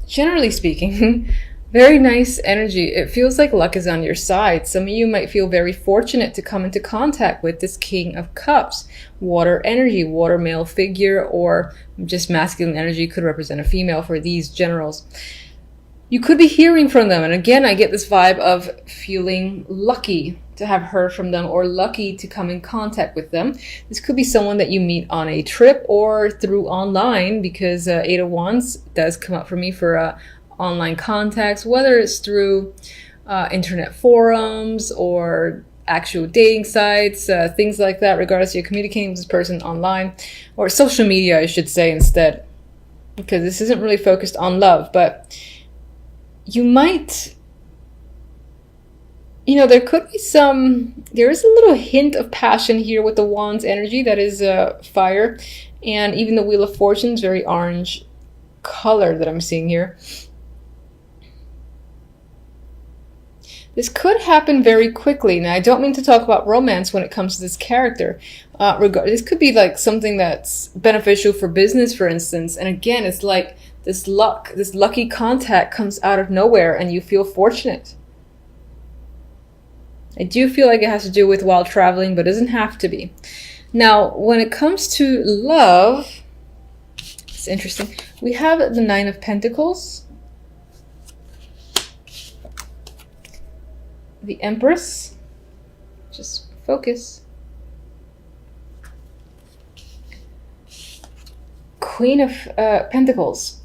generally speaking, very nice energy. It feels like luck is on your side. Some of you might feel very fortunate to come into contact with this King of Cups. Water energy, water male figure, or just masculine energy could represent a female for these generals. You could be hearing from them. And again, I get this vibe of feeling lucky to have heard from them or lucky to come in contact with them. This could be someone that you meet on a trip or through online, because Eight of Wands does come up for me for online contacts, whether it's through internet forums or actual dating sites, things like that, regardless, you're communicating with this person online, or social media, I should say, instead, because this isn't really focused on love. But you might, there could be there is a little hint of passion here with the Wands energy. That is fire. And even the Wheel of Fortune is very orange color that I'm seeing here. This could happen very quickly. Now, I don't mean to talk about romance when it comes to this character. This could be like something that's beneficial for business, for instance. And again, it's like this lucky contact comes out of nowhere and you feel fortunate. I do feel like it has to do with while traveling, but it doesn't have to be. Now, when it comes to love, it's interesting. We have the Nine of Pentacles, the Empress, just focus, Queen of Pentacles.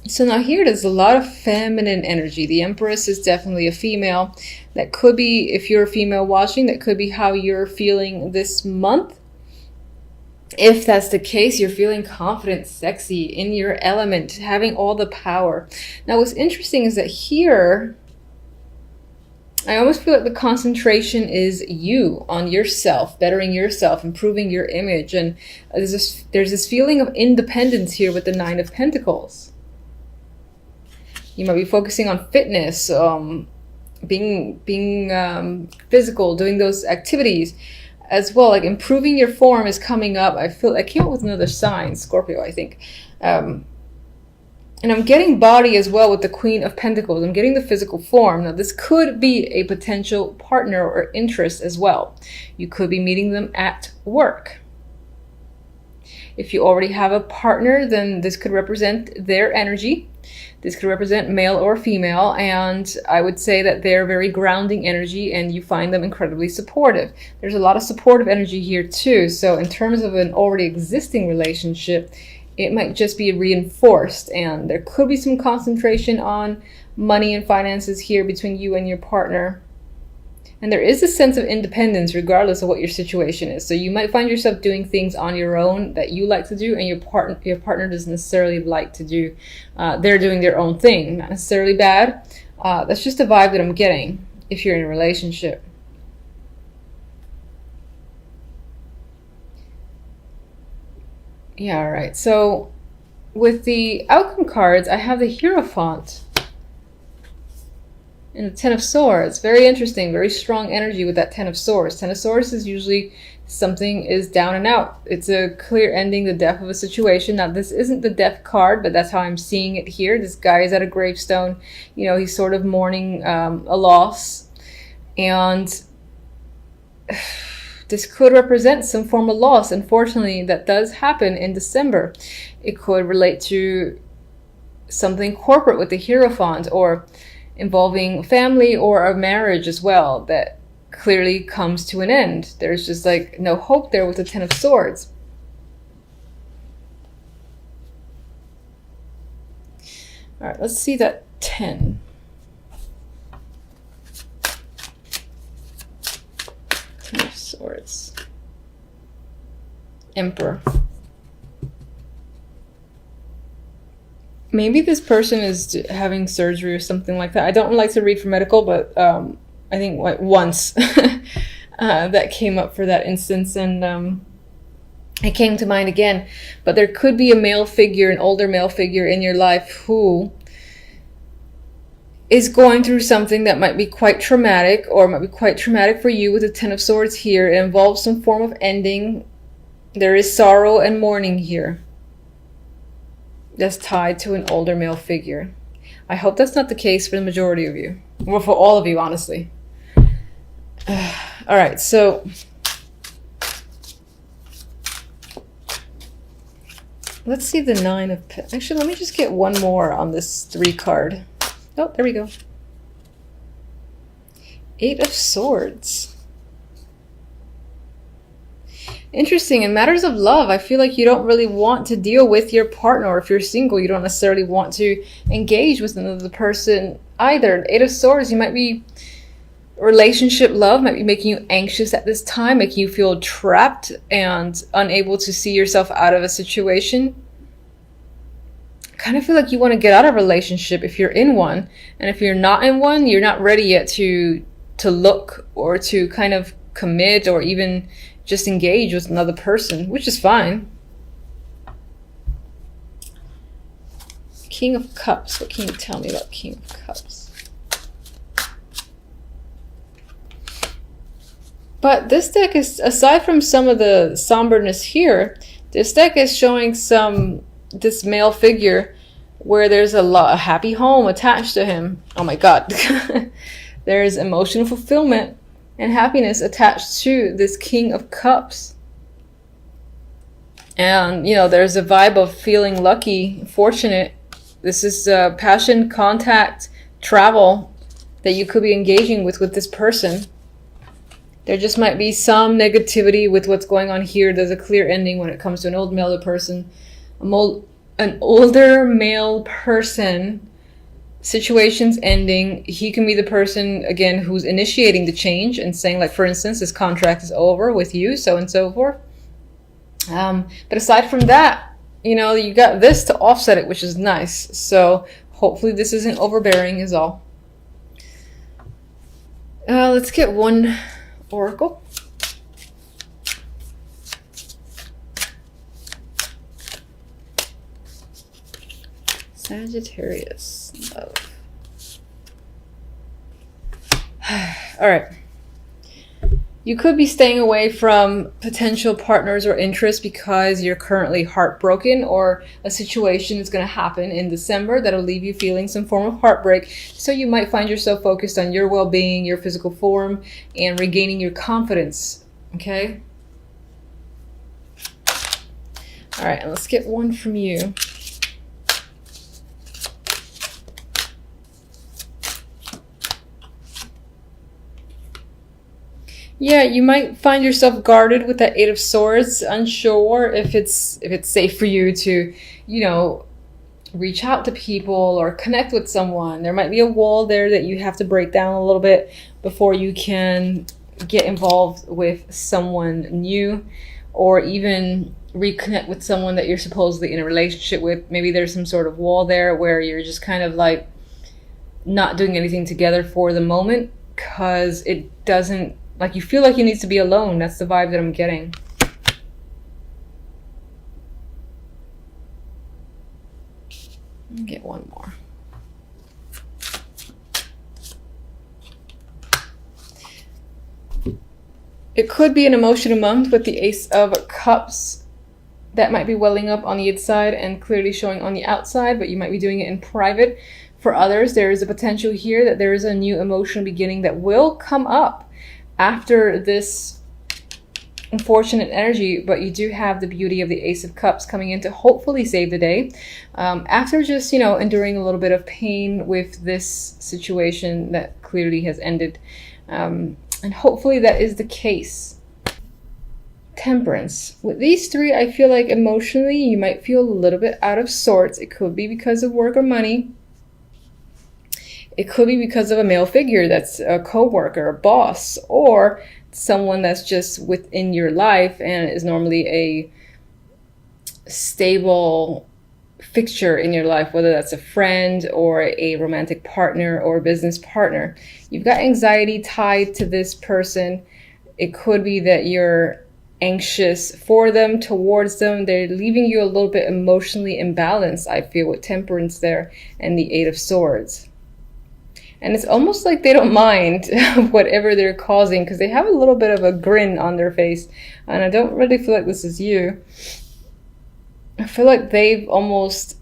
So now here there's a lot of feminine energy. The Empress is definitely a female. That could be, if you're a female watching, that could be how you're feeling this month. If that's the case, you're feeling confident, sexy, in your element, having all the power. Now what's interesting is that here, I almost feel like the concentration is you, on yourself, bettering yourself, improving your image. And there's this feeling of independence here with the Nine of Pentacles. You might be focusing on fitness, being physical, doing those activities as well. Like improving your form is coming up. I came up with another sign, Scorpio, I think. And I'm getting body as well with the Queen of Pentacles. I'm getting the physical form. Now, this could be a potential partner or interest as well. You could be meeting them at work. If you already have a partner, then this could represent their energy. This could represent male or female, and I would say that they're very grounding energy and you find them incredibly supportive. There's a lot of supportive energy here too. So in terms of an already existing relationship, it might just be reinforced, and there could be some concentration on money and finances here between you and your partner. And there is a sense of independence regardless of what your situation is. So you might find yourself doing things on your own that you like to do and your partner doesn't necessarily like to do. They're doing their own thing, not necessarily bad. That's just a vibe that I'm getting if you're in a relationship. Yeah, all right. So with the outcome cards, I have the Hierophant and the Ten of Swords. Very interesting, very strong energy with that Ten of Swords. Ten of Swords is usually something is down and out. It's a clear ending, the death of a situation. Now, this isn't the death card, but that's how I'm seeing it here. This guy is at a gravestone. He's sort of mourning a loss. And this could represent some form of loss. Unfortunately, that does happen in December. It could relate to something corporate with the Hierophant, or involving family or a marriage as well that clearly comes to an end. There's just like no hope there with the Ten of Swords. All right, let's see that 10. Ten of Swords. Emperor. Maybe this person is having surgery or something like that. I don't like to read for medical, but I think once that came up for that instance, and it came to mind again. But there could be a male figure, an older male figure in your life who is going through something that might be quite traumatic, or might be quite traumatic for you with the Ten of Swords here. It involves some form of ending. There is sorrow and mourning here that's tied to an older male figure. I hope that's not the case for the majority of you. Well, for all of you, honestly. All right, so let's see the 9 of Pentacles. Actually, let me just get one more on this 3 card. Oh, there we go. 8 of Swords. Interesting. In matters of love, I feel like you don't really want to deal with your partner. Or if you're single, you don't necessarily want to engage with another person either. 8 of Swords, you might be... relationship love might be making you anxious at this time, making you feel trapped and unable to see yourself out of a situation. Kind of feel like you want to get out of a relationship if you're in one. And if you're not in one, you're not ready yet to look or to kind of commit or even just engage with another person, which is fine. King of Cups. What can you tell me about King of Cups? But this deck is, aside from some of the somberness here, this deck is showing this male figure where there's a happy home attached to him. Oh my God. There's emotional fulfillment and happiness attached to this King of Cups. And, you know, there's a vibe of feeling lucky, fortunate. This is passion, contact, travel that you could be engaging with this person. There just might be some negativity with what's going on here. There's a clear ending when it comes to an old male person. An older male person, situations ending. He can be the person, again, who's initiating the change and saying, like, for instance, this contract is over with you, so and so forth. But aside from that, you know, you got this to offset it, which is nice. So hopefully this isn't overbearing is all. Let's get one oracle. Sagittarius, love. All right. You could be staying away from potential partners or interests because you're currently heartbroken, or a situation is going to happen in December that'll leave you feeling some form of heartbreak. So you might find yourself focused on your well-being, your physical form, and regaining your confidence. Okay? All right, and let's get one from you. Yeah, you might find yourself guarded with that 8 of Swords, unsure if it's safe for you to, you know, reach out to people or connect with someone. There might be a wall there that you have to break down a little bit before you can get involved with someone new, or even reconnect with someone that you're supposedly in a relationship with. Maybe there's some sort of wall there where you're just kind of like not doing anything together for the moment because it doesn't, like, you feel like you need to be alone. That's the vibe that I'm getting. Get one more. It could be an emotional month with the Ace of Cups. That might be welling up on the inside and clearly showing on the outside, but you might be doing it in private. For others, there is a potential here that there is a new emotional beginning that will come up after this unfortunate energy, but you do have the beauty of the Ace of Cups coming in to hopefully save the day. After just, you know, enduring a little bit of pain with this situation that clearly has ended. And hopefully that is the case. Temperance. With these three, I feel like emotionally you might feel a little bit out of sorts. It could be because of work or money. It could be because of a male figure that's a co-worker, a boss, or someone that's just within your life and is normally a stable fixture in your life, whether that's a friend or a romantic partner or a business partner. You've got anxiety tied to this person. It could be that you're anxious for them, towards them. They're leaving you a little bit emotionally imbalanced, I feel, with Temperance there and the 8 of Swords. And it's almost like they don't mind whatever they're causing because they have a little bit of a grin on their face. And I don't really feel like this is you. I feel like they've almost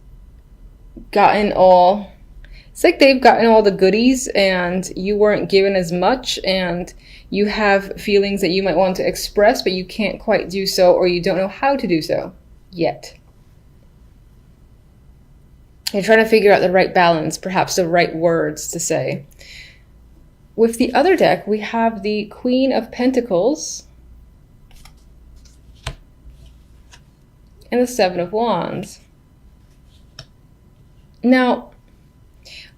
gotten all It's like they've gotten all the goodies and you weren't given as much, and you have feelings that you might want to express, but you can't quite do so, or you don't know how to do so yet. You're trying to figure out the right balance, perhaps the right words to say. With the other deck, we have the Queen of Pentacles and the Seven of Wands. Now,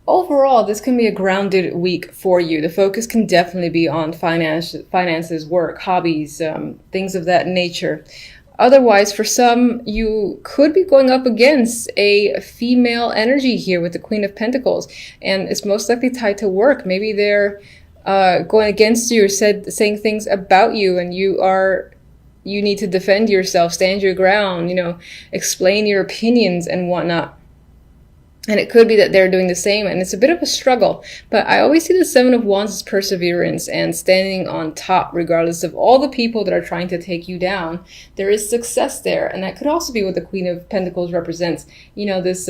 overall, this can be a grounded week for you. The focus can definitely be on finances, work, hobbies, things of that nature. Otherwise, for some, you could be going up against a female energy here with the Queen of Pentacles, and it's most likely tied to work. Maybe they're going against you or saying things about you, and you need to defend yourself, stand your ground, explain your opinions and whatnot. And it could be that they're doing the same, and it's a bit of a struggle. But I always see the Seven of Wands as perseverance and standing on top, regardless of all the people that are trying to take you down. There is success there, and that could also be what the Queen of Pentacles represents. This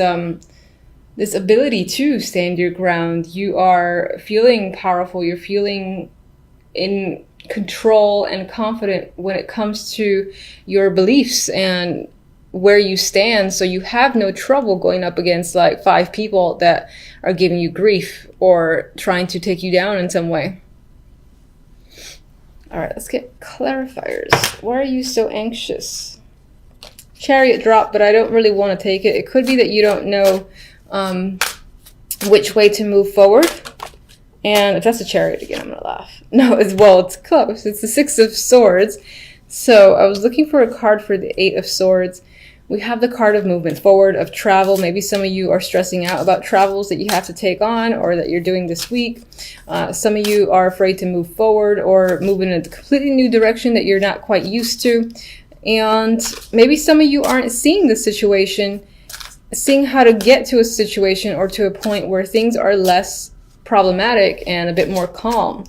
ability to stand your ground. You are feeling powerful. You're feeling in control and confident when it comes to your beliefs and where you stand, so you have no trouble going up against like 5 people that are giving you grief or trying to take you down in some way. All right, let's get clarifiers. Why are you so anxious? Chariot drop, but I don't really want to take it. It could be that you don't know which way to move forward. And if that's a chariot again, I'm gonna laugh. No, it's close. It's the Six of Swords. So I was looking for a card for the Eight of Swords. We have the card of movement forward, of travel. Maybe some of you are stressing out about travels that you have to take on or that you're doing this week. Some of you are afraid to move forward or move in a completely new direction that you're not quite used to. And maybe some of you aren't seeing the situation, seeing how to get to a situation or to a point where things are less problematic and a bit more calm.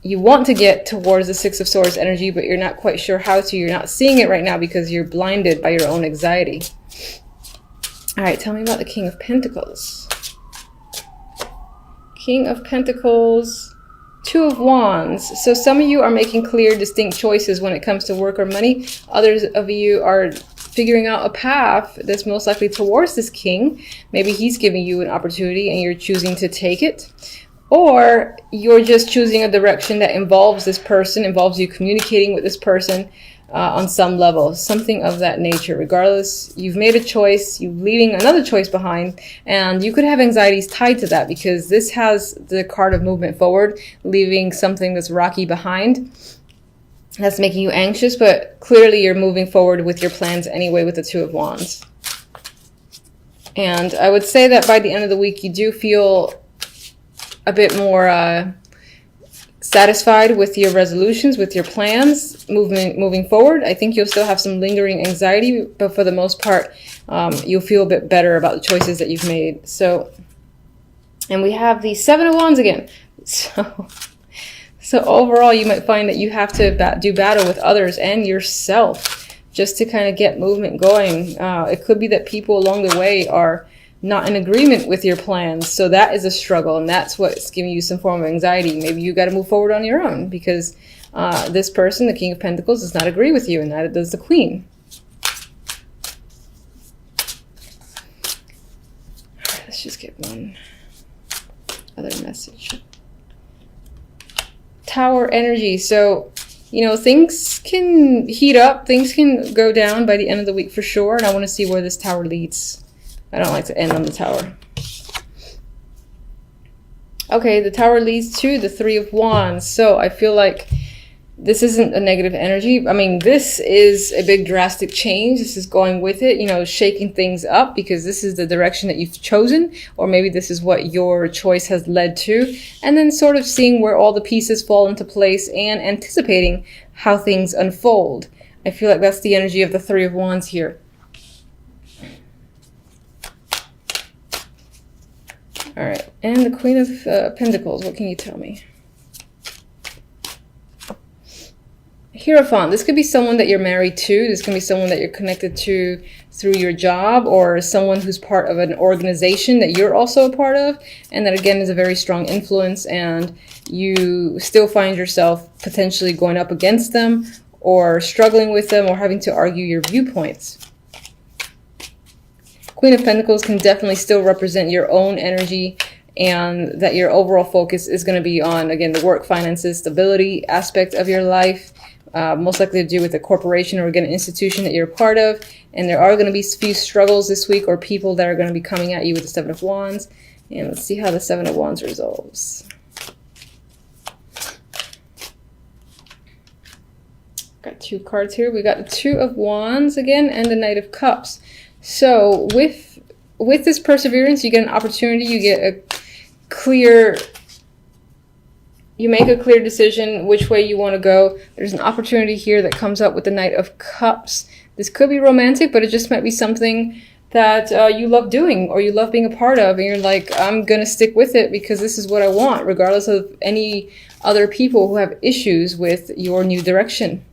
You want to get towards the Six of Swords energy, but you're not quite sure how to. You're not seeing it right now because you're blinded by your own anxiety. All right, tell me about the King of Pentacles. King of Pentacles, Two of Wands. So some of you are making clear, distinct choices when it comes to work or money. Others of you are figuring out a path that's most likely towards this king. Maybe he's giving you an opportunity and you're choosing to take it. Or you're just choosing a direction that involves this person, involves you communicating with this person on some level, something of that nature. Regardless, you've made a choice, you're leaving another choice behind, and you could have anxieties tied to that because this has the card of movement forward, leaving something that's rocky behind. That's making you anxious, but clearly you're moving forward with your plans anyway with the Two of Wands. And I would say that by the end of the week, you do feel a bit more satisfied with your resolutions, with your plans, moving forward. I think you'll still have some lingering anxiety, but for the most part, you'll feel a bit better about the choices that you've made. So, and we have the Seven of Wands again. So overall, you might find that you have to do battle with others and yourself just to kind of get movement going. It could be that people along the way are not in agreement with your plans. So that is a struggle, and that's what's giving you some form of anxiety. Maybe you got to move forward on your own because this person, the King of Pentacles, does not agree with you, and neither does the Queen. All right, let's just get one other message. Tower energy. So, things can heat up, things can go down by the end of the week for sure, and I want to see where this tower leads. I don't like to end on the tower. Okay, the tower leads to the Three of Wands. So I feel like this isn't a negative energy. I mean, this is a big drastic change. This is going with it, shaking things up because this is the direction that you've chosen, or maybe this is what your choice has led to, and then sort of seeing where all the pieces fall into place and anticipating how things unfold. I feel like that's the energy of the Three of Wands here. All right, and the Queen of Pentacles, what can you tell me? Hierophant, this could be someone that you're married to. This can be someone that you're connected to through your job or someone who's part of an organization that you're also a part of, and that again is a very strong influence, and you still find yourself potentially going up against them or struggling with them or having to argue your viewpoints. Queen of Pentacles can definitely still represent your own energy, and that your overall focus is going to be on, again, the work, finances, stability aspect of your life, most likely to do with a corporation or, again, an institution that you're a part of. And there are going to be a few struggles this week or people that are going to be coming at you with the Seven of Wands. And let's see how the Seven of Wands resolves. Got two cards here. We got the Two of Wands again and the Knight of Cups. So with this perseverance, you get an opportunity, you get a clear, you make a clear decision which way you want to go. There's an opportunity here that comes up with the Knight of Cups. This could be romantic, but it just might be something that you love doing or you love being a part of, and you're like, I'm going to stick with it because this is what I want, regardless of any other people who have issues with your new direction.